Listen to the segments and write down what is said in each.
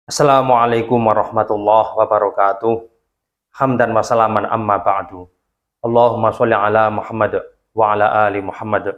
Assalamualaikum warahmatullahi wabarakatuh. Hamdan wa salaman amma ba'du. Allahumma sholli ala Muhammad wa ala ali Muhammad.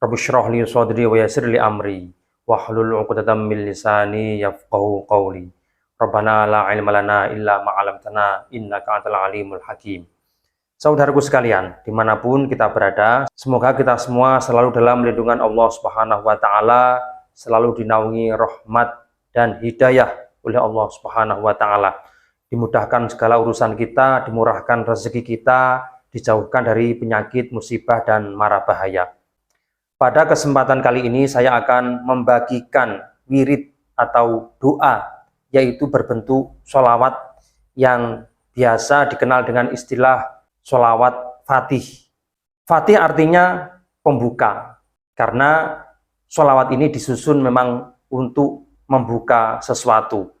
Rabbi shrah li sadri wa yassir li amri wahlul 'uqdatam min lisani yafqahu qawli. Rabbana la ilma lana illa ma 'allamtana innaka antal alimul hakim. Saudaraku sekalian, dimanapun kita berada, semoga kita semua selalu dalam lindungan Allah Subhanahu wa Ta'ala, selalu dinaungi rahmat dan hidayah oleh Allah Subhanahu wa Ta'ala. Dimudahkan segala urusan kita, dimurahkan rezeki kita, dijauhkan dari penyakit, musibah, dan mara bahaya. Pada kesempatan kali ini saya akan membagikan wirid atau doa, yaitu berbentuk sholawat yang biasa dikenal dengan istilah sholawat Fatih. Fatih artinya pembuka, karena sholawat ini disusun memang untuk membuka sesuatu.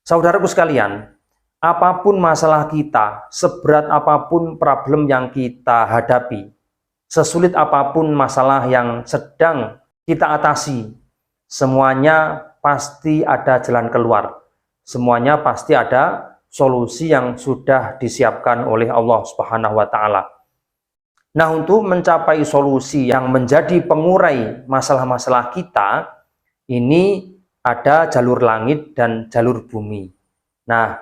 Saudaraku sekalian, apapun masalah kita, seberat apapun problem yang kita hadapi, sesulit apapun masalah yang sedang kita atasi, semuanya pasti ada jalan keluar. Semuanya pasti ada solusi yang sudah disiapkan oleh Allah Subhanahu wa Ta'ala. Nah, untuk mencapai solusi yang menjadi pengurai masalah-masalah kita, ini ada jalur langit dan jalur bumi. Nah,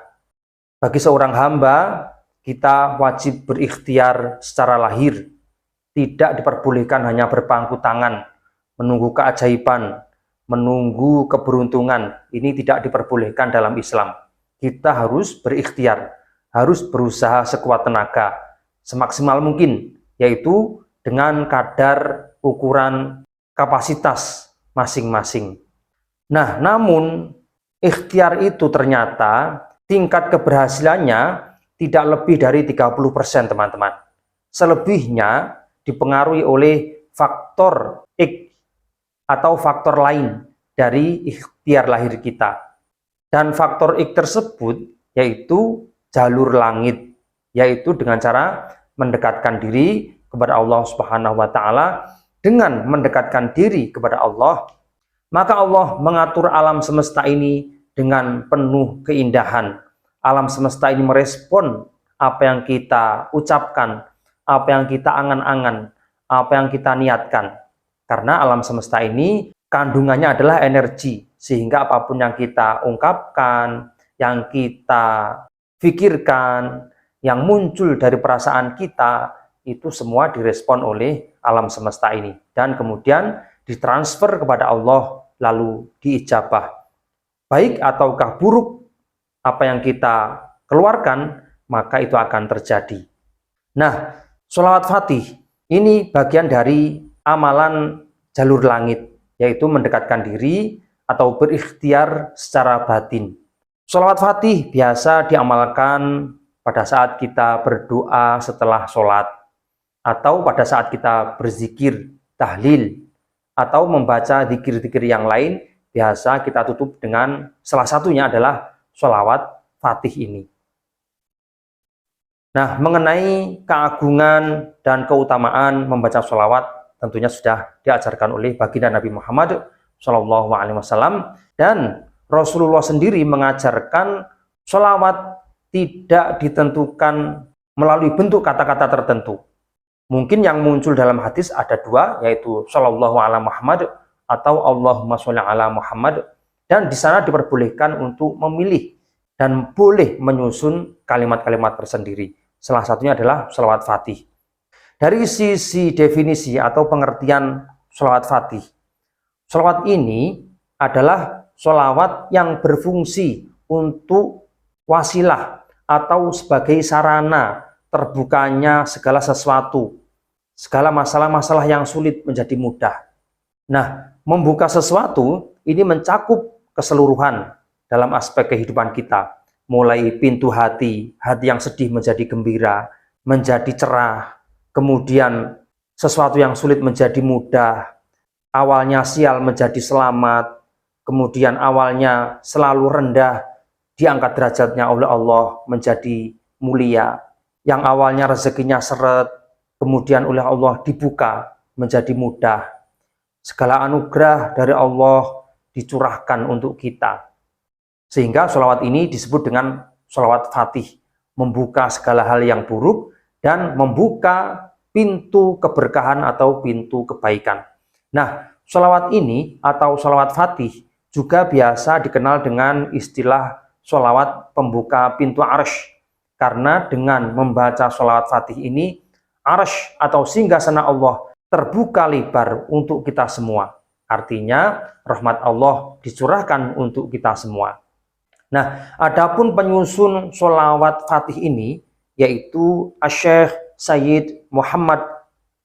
bagi seorang hamba, kita wajib berikhtiar secara lahir. Tidak diperbolehkan hanya berpangku tangan, menunggu keajaiban, menunggu keberuntungan. Ini tidak diperbolehkan dalam Islam. Kita harus berikhtiar, harus berusaha sekuat tenaga, semaksimal mungkin, yaitu dengan kadar ukuran kapasitas masing-masing. Nah, namun ikhtiar itu ternyata tingkat keberhasilannya tidak lebih dari 30%, teman-teman. Selebihnya dipengaruhi oleh faktor X atau faktor lain dari ikhtiar lahir kita. Dan faktor X tersebut yaitu jalur langit, yaitu dengan cara mendekatkan diri kepada Allah Subhanahu wa Ta'ala. Dengan mendekatkan diri kepada Allah, maka Allah mengatur alam semesta ini dengan penuh keindahan. Alam semesta ini merespon apa yang kita ucapkan, apa yang kita angan-angan, apa yang kita niatkan. Karena alam semesta ini kandungannya adalah energi, sehingga apapun yang kita ungkapkan, yang kita pikirkan, yang muncul dari perasaan kita, itu semua direspon oleh alam semesta ini. Dan kemudian ditransfer kepada Allah, lalu diijabah. Baik ataukah buruk apa yang kita keluarkan, maka itu akan terjadi. Nah, sholawat Fatih ini bagian dari amalan jalur langit, yaitu mendekatkan diri atau berikhtiar secara batin. Sholawat Fatih biasa diamalkan pada saat kita berdoa setelah sholat, atau pada saat kita berzikir, tahlil, atau membaca zikir-zikir yang lain. Biasa kita tutup dengan salah satunya adalah sholawat Fatih ini. Nah, mengenai keagungan dan keutamaan membaca sholawat tentunya sudah diajarkan oleh baginda Nabi Muhammad SAW, dan Rasulullah sendiri mengajarkan sholawat tidak ditentukan melalui bentuk kata-kata tertentu. Mungkin yang muncul dalam hadis ada dua, yaitu Shallallahu ala Muhammad atau Allahumma sholli ala Muhammad. Dan di sana diperbolehkan untuk memilih dan boleh menyusun kalimat-kalimat tersendiri. Salah satunya adalah sholawat Fatih. Dari sisi definisi atau pengertian sholawat Fatih, sholawat ini adalah sholawat yang berfungsi untuk wasilah atau sebagai sarana terbukanya segala sesuatu, segala masalah-masalah yang sulit menjadi mudah. Nah, membuka sesuatu ini mencakup keseluruhan dalam aspek kehidupan kita, mulai pintu hati, hati yang sedih menjadi gembira, menjadi cerah, kemudian sesuatu yang sulit menjadi mudah, awalnya sial menjadi selamat, kemudian awalnya selalu rendah, diangkat derajatnya oleh Allah menjadi mulia, yang awalnya rezekinya seret, kemudian oleh Allah dibuka menjadi mudah. Segala anugerah dari Allah dicurahkan untuk kita. Sehingga sholawat ini disebut dengan sholawat fatih, membuka segala hal yang buruk dan membuka pintu keberkahan atau pintu kebaikan. Nah, sholawat ini atau sholawat fatih juga biasa dikenal dengan istilah sholawat pembuka pintu arsy. Karena dengan membaca sholawat fatih ini, arsy atau singgasana Allah terbuka lebar untuk kita semua. Artinya, rahmat Allah dicurahkan untuk kita semua. Nah, adapun penyusun sholawat fatih ini, yaitu Asy-Syaikh Sayyid Muhammad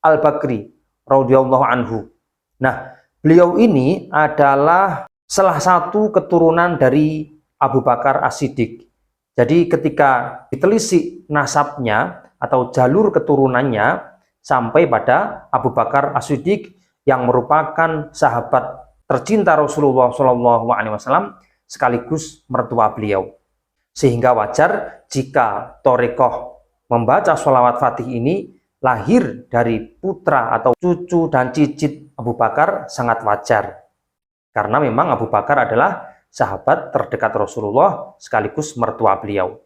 Al-Bakri radhiyallahu anhu. Nah, beliau ini adalah salah satu keturunan dari Abu Bakar As-Siddiq. Jadi ketika ditelisik nasabnya atau jalur keturunannya sampai pada Abu Bakar As-Siddiq yang merupakan sahabat tercinta Rasulullah SAW sekaligus mertua beliau. Sehingga wajar jika Thariqah membaca sholawat fatih ini lahir dari putra atau cucu dan cicit Abu Bakar sangat wajar. Karena memang Abu Bakar adalah sahabat terdekat Rasulullah sekaligus mertua beliau.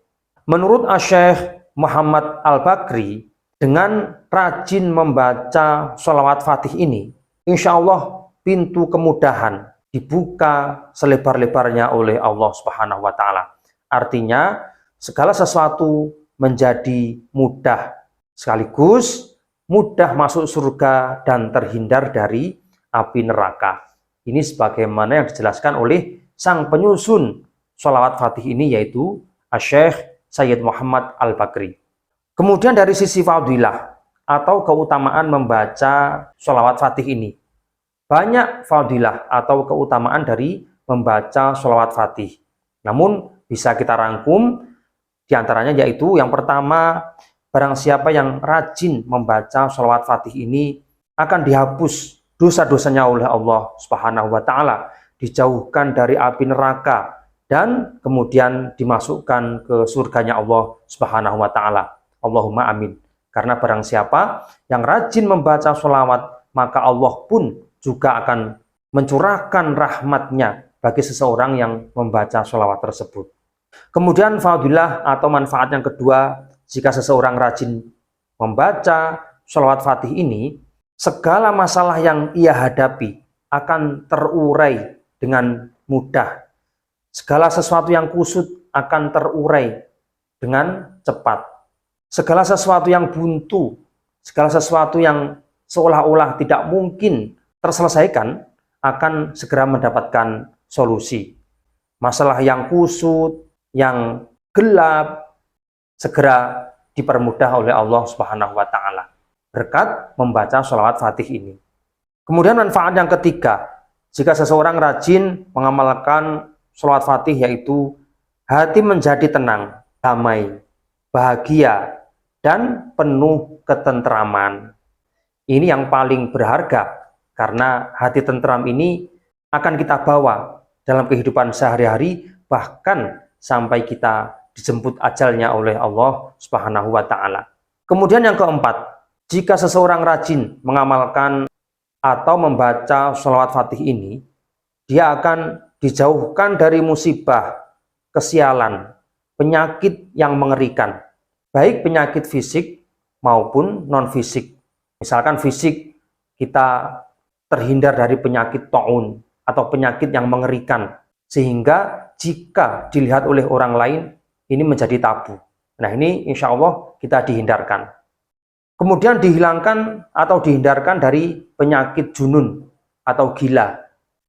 Menurut Asy-Syaikh Muhammad Al-Bakri, dengan rajin membaca sholawat fatih ini, insya Allah pintu kemudahan dibuka selebar-lebarnya oleh Allah Subhanahu wa Ta'ala. Artinya, segala sesuatu menjadi mudah, sekaligus mudah masuk surga dan terhindar dari api neraka. Ini sebagaimana yang dijelaskan oleh sang penyusun sholawat fatih ini, yaitu Asy-Syaikh Sayyid Muhammad Al-Bakri. Kemudian dari sisi fadilah atau keutamaan membaca sholawat fatih ini, banyak fadilah atau keutamaan dari membaca sholawat fatih. Namun bisa kita rangkum diantaranya, yaitu yang pertama, barang siapa yang rajin membaca sholawat fatih ini akan dihapus dosa-dosanya oleh Allah Subhanahu wa Ta'ala, dijauhkan dari api neraka dan kemudian dimasukkan ke surganya Allah Subhanahu wa Ta'ala. Allahumma amin. Karena barang siapa yang rajin membaca sholawat, maka Allah pun juga akan mencurahkan rahmatnya bagi seseorang yang membaca sholawat tersebut. Kemudian fadilah atau manfaat yang kedua, jika seseorang rajin membaca sholawat fatih ini, segala masalah yang ia hadapi akan terurai dengan mudah. Segala sesuatu yang kusut akan terurai dengan cepat. Segala sesuatu yang buntu, segala sesuatu yang seolah-olah tidak mungkin terselesaikan akan segera mendapatkan solusi. Masalah yang kusut, yang gelap, segera dipermudah oleh Allah Subhanahu wa Ta'ala berkat membaca sholawat fatih ini. Kemudian manfaat yang ketiga, jika seseorang rajin mengamalkan sholawat fatih, yaitu hati menjadi tenang, damai, bahagia, dan penuh ketentraman. Ini yang paling berharga, karena hati tentram ini akan kita bawa dalam kehidupan sehari-hari, bahkan sampai kita dijemput ajalnya oleh Allah Subhanahu wa Ta'ala. Kemudian yang keempat, jika seseorang rajin mengamalkan atau membaca sholawat fatih ini, dia akan dijauhkan dari musibah, kesialan, penyakit yang mengerikan, baik penyakit fisik maupun non-fisik. Misalkan fisik, kita terhindar dari penyakit taun atau penyakit yang mengerikan, sehingga jika dilihat oleh orang lain, ini menjadi tabu. Nah, ini insya Allah kita dihindarkan. Kemudian dihilangkan atau dihindarkan dari penyakit junun atau gila.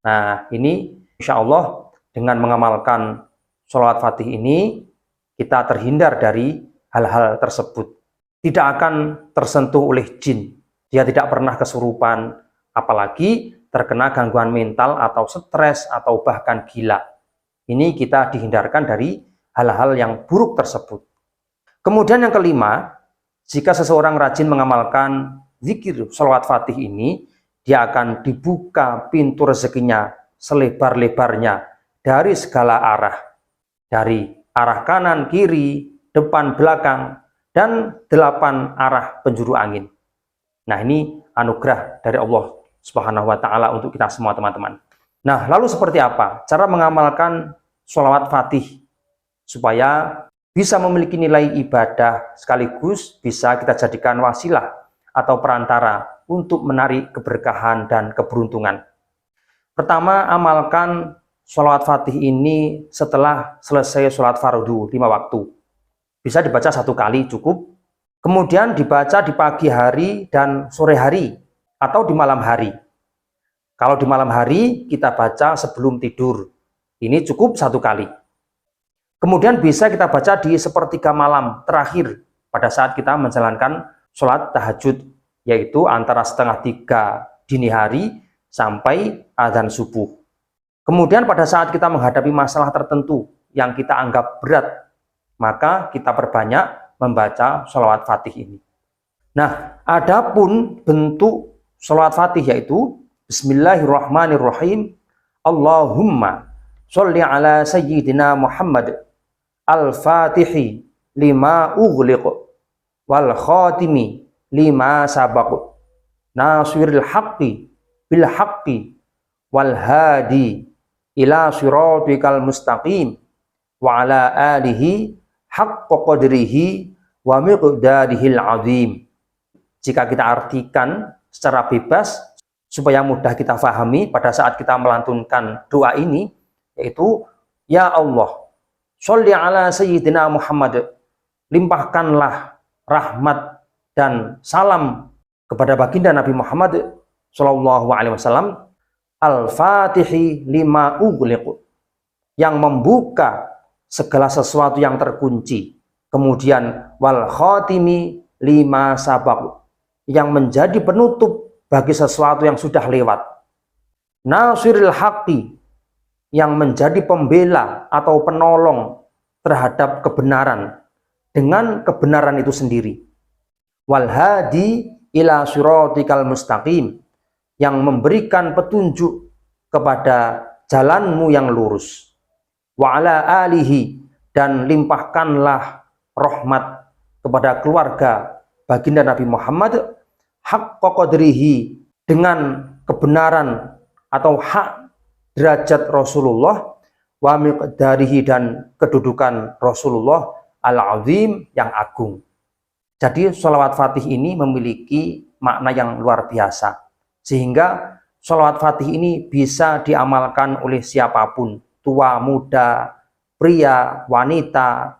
Nah, ini insya Allah dengan mengamalkan sholawat fatih ini, kita terhindar dari hal-hal tersebut. Tidak akan tersentuh oleh jin. Dia tidak pernah kesurupan, apalagi terkena gangguan mental atau stres atau bahkan gila. Ini kita dihindarkan dari hal-hal yang buruk tersebut. Kemudian yang kelima, jika seseorang rajin mengamalkan zikir sholawat fatih ini, dia akan dibuka pintu rezekinya selebar-lebarnya dari segala arah. Dari arah kanan, kiri, depan, belakang, dan 8 arah penjuru angin. Nah, ini anugerah dari Allah Subhanahu wa Ta'ala untuk kita semua, teman-teman. Nah, lalu seperti apa cara mengamalkan sholawat Fatih supaya bisa memiliki nilai ibadah sekaligus bisa kita jadikan wasilah atau perantara untuk menarik keberkahan dan keberuntungan. Pertama, amalkan sholawat Fatih ini setelah selesai sholat fardu 5 waktu. Bisa dibaca 1 kali cukup, kemudian dibaca di pagi hari dan sore hari atau di malam hari. Kalau di malam hari kita baca sebelum tidur, ini cukup 1 kali. Kemudian bisa kita baca di sepertiga malam terakhir pada saat kita menjalankan sholat tahajud, yaitu antara 2:30 dini hari sampai azan subuh. Kemudian pada saat kita menghadapi masalah tertentu yang kita anggap berat, maka kita perbanyak membaca sholawat Fatih ini. Nah, adapun bentuk sholawat Fatih yaitu Bismillahirrahmanirrahim, Allahumma sholli ala sayyidina Muhammad al-Fatihi lima ughliq wal khatimi lima sabaq nasiril haqqi bil haqqi wal hadi ila siratikal mustaqim wa ala alihi haqqa qadrihi wa miqdarihil azim. Jika kita artikan secara bebas supaya mudah kita fahami pada saat kita melantunkan doa ini, yaitu ya Allah sholli ala sayyidina Muhammad, limpahkanlah rahmat dan salam kepada baginda Nabi Muhammad Shallallahu Alaihi Wasallam, al-Fatihi lima ughliq, yang membuka segala sesuatu yang terkunci, kemudian wal khatimi lima sabaq, yang menjadi penutup bagi sesuatu yang sudah lewat, nasiril haqqi, yang menjadi pembela atau penolong terhadap kebenaran dengan kebenaran itu sendiri, wal hadi ila siratikal mustaqim, yang memberikan petunjuk kepada jalanmu yang lurus, wa ala alihi, dan limpahkanlah rahmat kepada keluarga baginda Nabi Muhammad haqqa qadrihi, dengan kebenaran atau hak derajat Rasulullah, wa miqdarihi, dan kedudukan Rasulullah al-azim, yang agung. Jadi sholawat Fatih ini memiliki makna yang luar biasa, sehingga sholawat Fatih ini bisa diamalkan oleh siapapun, tua, muda, pria, wanita,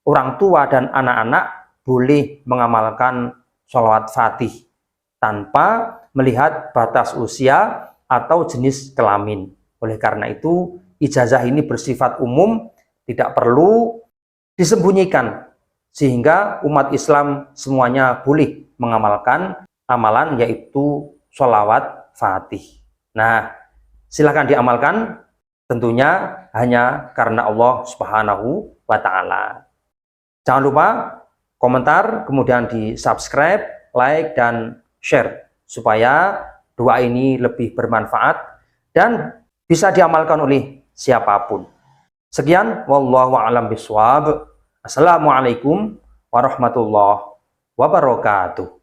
orang tua, dan anak-anak boleh mengamalkan sholawat Fatih tanpa melihat batas usia atau jenis kelamin. Oleh karena itu, ijazah ini bersifat umum, tidak perlu disembunyikan, sehingga umat Islam semuanya boleh mengamalkan amalan yaitu sholawat Fatih. Nah, silakan diamalkan, tentunya hanya karena Allah Subhanahu wa Ta'ala. Jangan lupa komentar, kemudian di subscribe, like, dan share supaya doa ini lebih bermanfaat dan bisa diamalkan oleh siapapun. Sekian, wallahu a'lam bishawab. Assalamualaikum warahmatullahi wabarakatuh.